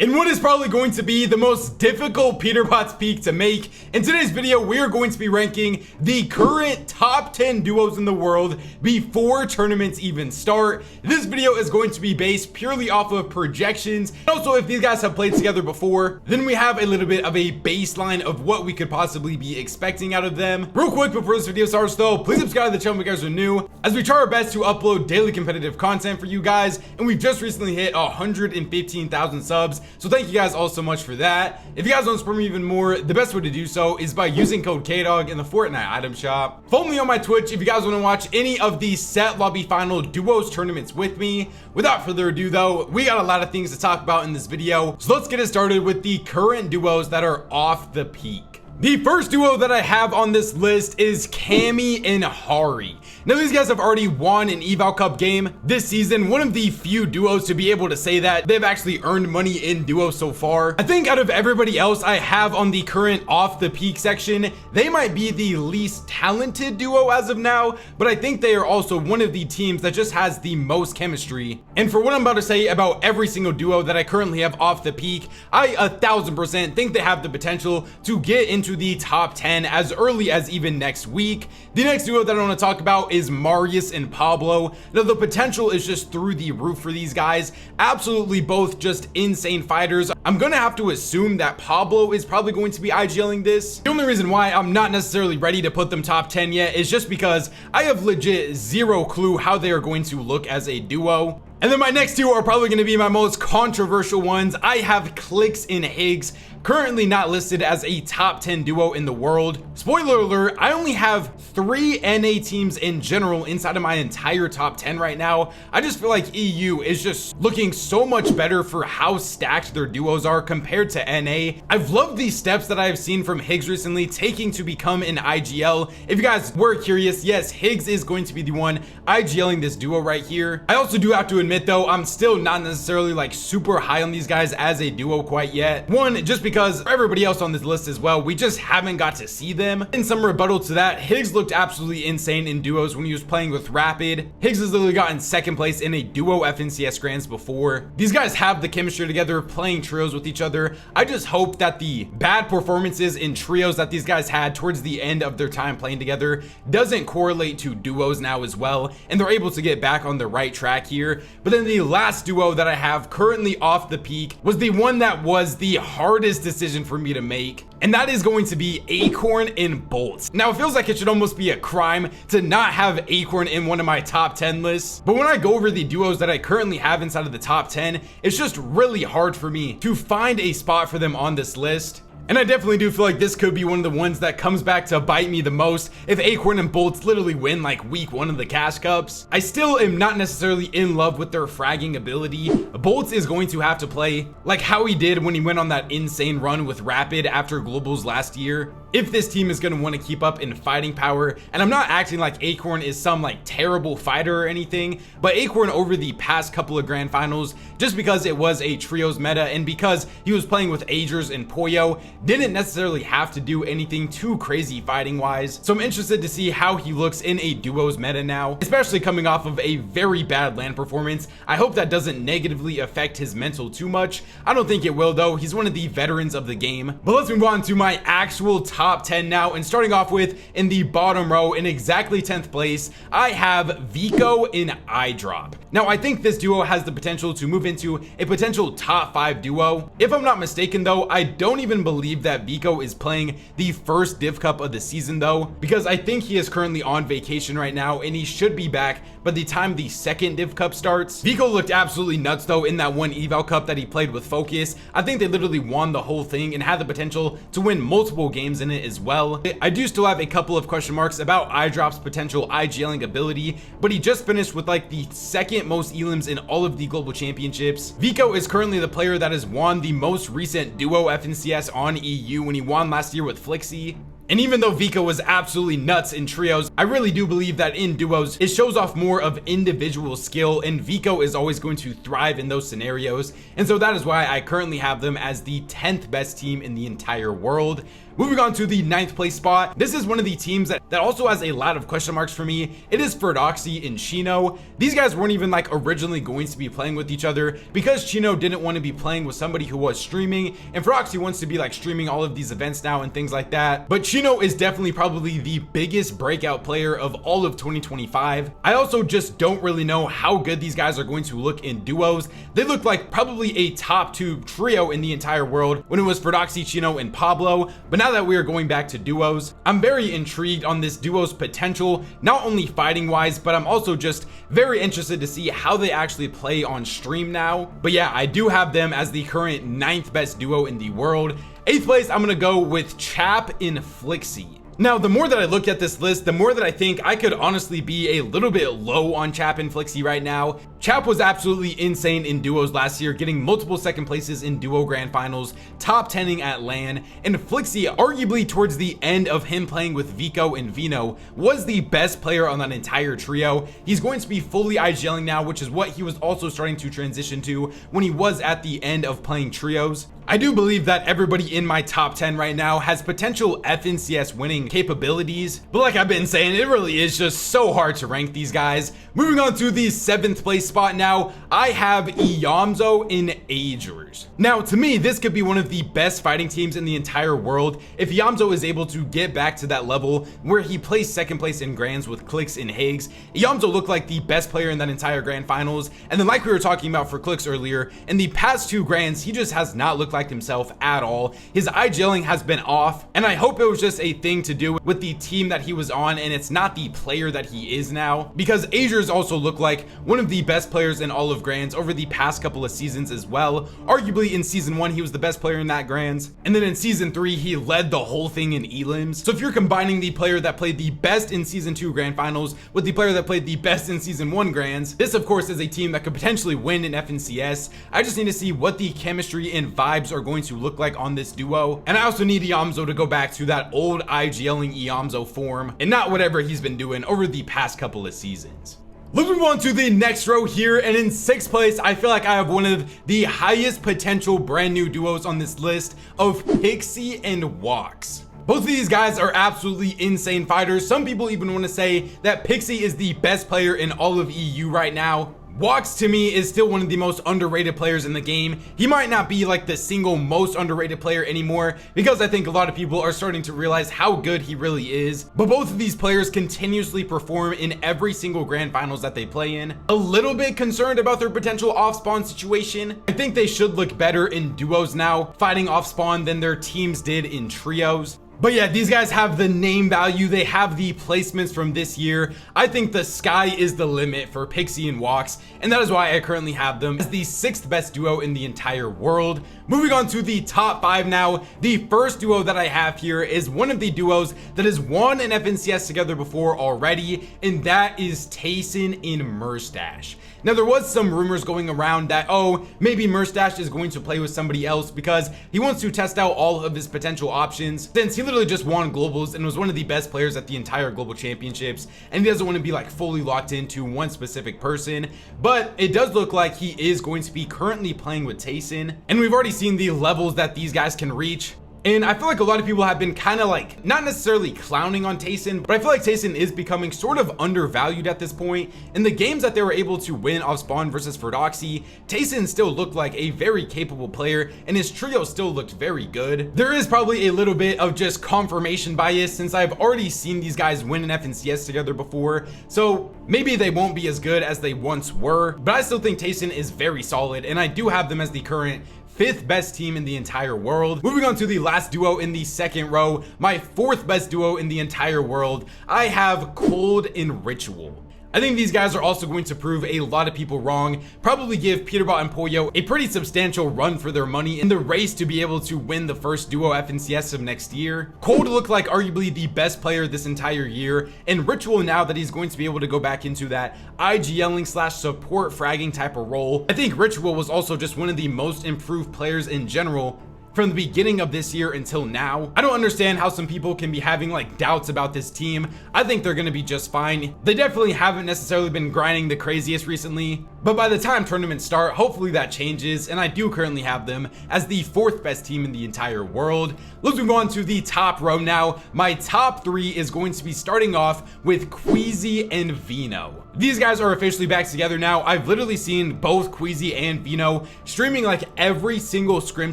In what is probably going to be the most difficult Peterbot's peak to make, in today's video we are going to be ranking the current top 10 duos in the world before tournaments even start. This video is going to be based purely off of projections. Also, if these guys have played together before, then we have a little bit of a baseline of what we could possibly be expecting out of them. Real quick before this video starts though, please subscribe to the channel if you guys are new, as we try our best to upload daily competitive content for you guys, and we've just recently hit 115,000 subs. So thank you guys all so much for that. If you guys want to support me even more, the best way to do so is by using code KDOG in the Fortnite item shop. Follow me on my Twitch if you guys want to watch any of the set lobby final duos tournaments with me. Without further ado though, we got a lot of things to talk about in this video, so let's get it started with the current duos that are off the peak. The first duo that I have on this list is Cammy and Hari. Now these guys have already won an eval cup game this season, one of the few duos to be able to say that they've actually earned money in duos so far. I think out of everybody else I have on the current off the peak section, they might be the least talented duo as of now, but I think they are also one of the teams that just has the most chemistry. And for what I'm about to say about every single duo that I currently have off the peak, I 1000% think they have the potential to get into the top 10 as early as even next week. The next duo that I want to talk about is Marius and Pablo. Now the potential is just through the roof for these guys. Absolutely both just insane fighters. I'm gonna have to assume that Pablo is probably going to be IGLing this. The only reason why I'm not necessarily ready to put them top 10 yet is just because I have legit zero clue how they are going to look as a duo. And then my next two are probably going to be my most controversial ones. I have Clix and Higgs, currently not listed as a top 10 duo in the world. Spoiler alert, I only have 3 NA teams in general inside of my entire top 10 right now. I just feel like EU is just looking so much better for how stacked their duos are compared to NA. I've loved these steps that I have seen from Higgs recently, taking to become an IGL. If you guys were curious, yes, Higgs is going to be the one IGLing this duo right here. I also do have to admit though, I'm still not necessarily like super high on these guys as a duo quite yet. One, just because for everybody else on this list as well, we just haven't got to see them. In some rebuttal to that, Higgs looked absolutely insane in duos when he was playing with Rapid. Higgs has literally gotten second place in a duo FNCS Grands before. These guys have the chemistry together, playing trios with each other. I just hope that the bad performances in trios that these guys had towards the end of their time playing together doesn't correlate to duos now as well, and they're able to get back on the right track here. But then the last duo that I have currently off the peak was the one that was the hardest decision for me to make, and that is going to be Acorn and Bolt. Now it feels like it should almost be a crime to not have Acorn in one of my top 10 lists, but when I go over the duos that I currently have inside of the top 10, it's just really hard for me to find a spot for them on this list. And I definitely do feel like this could be one of the ones that comes back to bite me the most if Acorn and Bolts literally win like week 1 of the Cash Cups. I still am not necessarily in love with their fragging ability. Bolts is going to have to play like how he did when he went on that insane run with Rapid after Globals last year, if this team is going to want to keep up in fighting power. And I'm not acting like Acorn is some like terrible fighter or anything, but Acorn over the past couple of grand finals, just because it was a trios meta and because he was playing with Agers and Pollo, didn't necessarily have to do anything too crazy fighting wise. So I'm interested to see how he looks in a duos meta now, especially coming off of a very bad LAN performance. I hope that doesn't negatively affect his mental too much. I don't think it will though. He's one of the veterans of the game. But let's move on to my actual top 10 now, and starting off with in the bottom row in exactly 10th place, I have Vico in iDrop. Now I think this duo has the potential to move into a potential top 5 duo. If I'm not mistaken though, I don't even believe that Vico is playing the first Div Cup of the season though, because I think he is currently on vacation right now and he should be back by the time the second Div Cup starts. Vico looked absolutely nuts though in that one eval cup that he played with Focus. I think they literally won the whole thing and had the potential to win multiple games in it as well. I do still have a couple of question marks about iDrop's potential IGLing ability, but he just finished with like the second most elims in all of the global championships. Vico is currently the player that has won the most recent duo FNCS on EU when he won last year with Flixie. And even though Vico was absolutely nuts in trios, I really do believe that in duos, it shows off more of individual skill, and Vico is always going to thrive in those scenarios. And so that is why I currently have them as the 10th best team in the entire world. Moving on to the 9th place spot. This is one of the teams that also has a lot of question marks for me. It is Ferdoxy and Chino. These guys weren't even like originally going to be playing with each other because Chino didn't want to be playing with somebody who was streaming, and Ferdoxy wants to be like streaming all of these events now and things like that. But Chino is definitely probably the biggest breakout player of all of 2025. I also just don't really know how good these guys are going to look in duos. They look like probably a top 2 trio in the entire world when it was Ferdoxy, Chino, and Pablo. But now that we are going back to duos, I'm very intrigued on this duo's potential, not only fighting wise, but I'm also just very interested to see how they actually play on stream now. But yeah, I do have them as the current 9th best duo in the world. 8th place, I'm gonna go with Chap and Flixie. Now, the more that I look at this list, the more that I think I could honestly be a little bit low on Chap and Flixie right now. Chap was absolutely insane in duos last year, getting multiple second places in duo grand finals, top 10ing at LAN, and Flixie, arguably towards the end of him playing with Vico and Vino, was the best player on that entire trio. He's going to be fully IGLing now, which is what he was also starting to transition to when he was at the end of playing trios. I do believe that everybody in my top 10 right now has potential FNCS winning capabilities, but like I've been saying, it really is just so hard to rank these guys. Moving on to the 7th place spot now, I have Iamzo in Agers. Now, to me, this could be one of the best fighting teams in the entire world if Iamzo is able to get back to that level where he placed second place in Grands with Clix and Higgs. Iamzo looked like the best player in that entire Grand Finals, and then like we were talking about for Clix earlier, in the past 2 Grands, he just has not looked like himself at all. His IGLing has been off, and I hope it was just a thing to do with the team that he was on, and it's not the player that he is now, because Agers also looked like one of the best players in all of Grands over the past couple of seasons as well. Arguably in season 1 he was the best player in that Grands, and then in season 3 he led the whole thing in elims. So if you're combining the player that played the best in season 2 Grand Finals with the player that played the best in season 1 Grands, this of course is a team that could potentially win in FNCS. I just need to see what the chemistry and vibes are going to look like on this duo, and I also need Iamzo to go back to that old IGLing Iamzo form and not whatever he's been doing over the past couple of seasons. Moving on to the next row here, and in 6th place, I feel like I have one of the highest potential brand new duos on this list of Pixie and Wox. Both of these guys are absolutely insane fighters. Some people even want to say that Pixie is the best player in all of EU right now. Wox to me is still one of the most underrated players in the game. He might not be like the single most underrated player anymore because I think a lot of people are starting to realize how good he really is. But both of these players continuously perform in every single grand finals that they play in. A little bit concerned about their potential off spawn situation. I think they should look better in duos now, fighting off spawn than their teams did in trios. But yeah, these guys have the name value, they have the placements from this year. I think the sky is the limit for Pixie and Wox, and that is why I currently have them as the 6th best duo in the entire world. Moving on to the top 5 now, the first duo that I have here is one of the duos that has won an FNCS together before already, and that is Tayson and Merstash. Now, there was some rumors going around that, oh, maybe Merstash is going to play with somebody else because he wants to test out all of his potential options, since he literally just won globals and was one of the best players at the entire global championships, and he doesn't want to be like fully locked into one specific person. But it does look like he is going to be currently playing with Tayson, and we've already seen the levels that these guys can reach. And I feel like a lot of people have been kind of like, not necessarily clowning on Tayson, but I feel like Tayson is becoming sort of undervalued at this point. In the games that they were able to win off spawn versus Ferdoxy, Tayson still looked like a very capable player, and his trio still looked very good. There is probably a little bit of just confirmation bias since I've already seen these guys win an FNCS together before, so maybe they won't be as good as they once were, but I still think Tayson is very solid, and I do have them as the current 5th best team in the entire world. Moving on to the last duo in the second row, my 4th best duo in the entire world, I have Cold and Ritual. I think these guys are also going to prove a lot of people wrong, probably give Peterbot and Pollo a pretty substantial run for their money in the race to be able to win the first duo FNCS of next year. Cold looked like arguably the best player this entire year, and Ritual, now that he's going to be able to go back into that IGLing / support fragging type of role, I think Ritual was also just one of the most improved players in general from the beginning of this year until now. I don't understand how some people can be having like doubts about this team. I think they're going to be just fine. They definitely haven't necessarily been grinding the craziest recently, but by the time tournaments start, hopefully that changes, and I do currently have them as the 4th best team in the entire world. Let's move on to the top row now. My top 3 is going to be starting off with Queasy and Vino. These guys are officially back together now. I've literally seen both Queasy and Vino streaming like every single scrim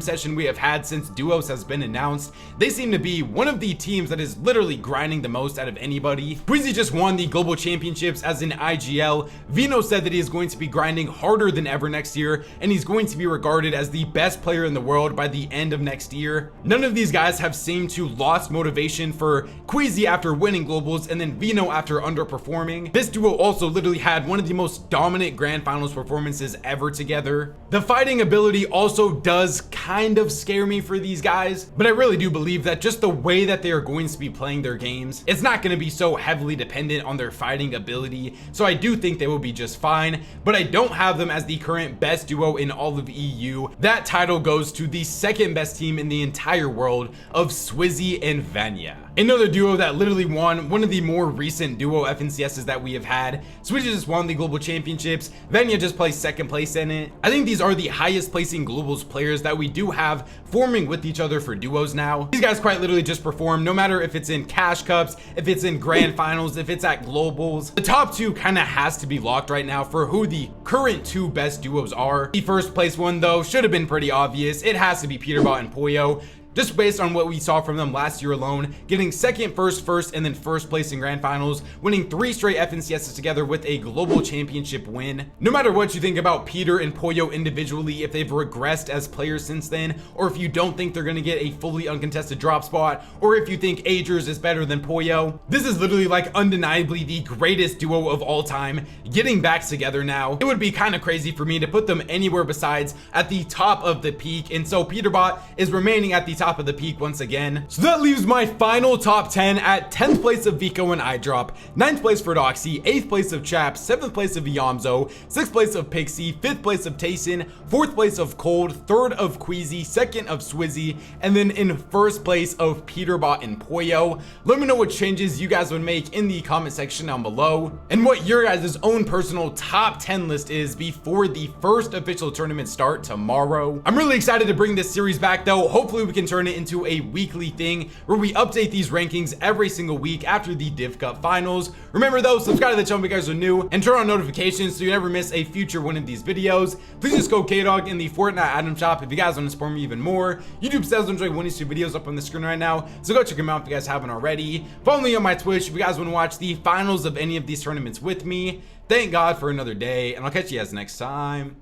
session we have had since Duos has been announced. They seem to be one of the teams that is literally grinding the most out of anybody. Queasy just won the global championships as an IGL. Vino said that he is going to be grinding harder than ever next year, and he's going to be regarded as the best player in the world by the end of next year. None of these guys have seemed to lost motivation for Queasy after winning globals, and then Vino after underperforming. This duo also literally had one of the most dominant grand finals performances ever together. The fighting ability also does kind of scare me for these guys, but I really do believe that just the way that they are going to be playing their games, it's not going to be so heavily dependent on their fighting ability. So I do think they will be just fine, but I don't have them as the current best duo in all of EU. That title goes to the 2nd best team in the entire world of Swizzy and Vanya. Another duo that literally won one of the more recent duo FNCSs that we have had. Swizzy just won the global championships. Vanya just placed 2nd place in it. I think these are the highest placing globals players that we do have forming with each other for duos now. These guys quite literally just perform no matter if it's in cash cups, if it's in grand finals, if it's at globals. The top 2 kind of has to be locked right now for who the current 2 best duos are. The 1st place one though should have been pretty obvious. It has to be Peterbot and Pollo, just based on what we saw from them last year alone, getting 2nd, 1st, and then 1st place in grand finals, winning 3 straight FNCSs together with a global championship win. No matter what you think about Peter and Pollo individually, if they've regressed as players since then, or if you don't think they're going to get a fully uncontested drop spot, or if you think Agers is better than Pollo, this is literally like undeniably the greatest duo of all time getting back together now. It would be kind of crazy for me to put them anywhere besides at the top of the peak, and so Peterbot is remaining at the top of the peak once again. So that leaves my final top 10 at 10th place of Vico and iDrop, 9th place for Doxy, 8th place of Chaps, 7th place of Yamzo, 6th place of Pixie, 5th place of Tayson, 4th place of Cold, 3rd of Queasy, 2nd of Swizzy, and then in 1st place of Peterbot and Pollo. Let me know what changes you guys would make in the comment section down below, and what your guys' own personal top 10 list is before the 1st official tournament start tomorrow. I'm really excited to bring this series back though. Hopefully we can turn it into a weekly thing where we update these rankings every single week after the Div Cup finals. Remember though, subscribe to the channel if you guys are new, and turn on notifications so you never miss a future one of these videos. Please just go K-Dog in the Fortnite item shop if you guys want to support me even more. YouTube says enjoy one of these 2 videos up on the screen right now, so go check them out if you guys haven't already. Follow me on my Twitch if you guys want to watch the finals of any of these tournaments with me. Thank God for another day, and I'll catch you guys next time.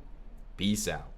Peace out.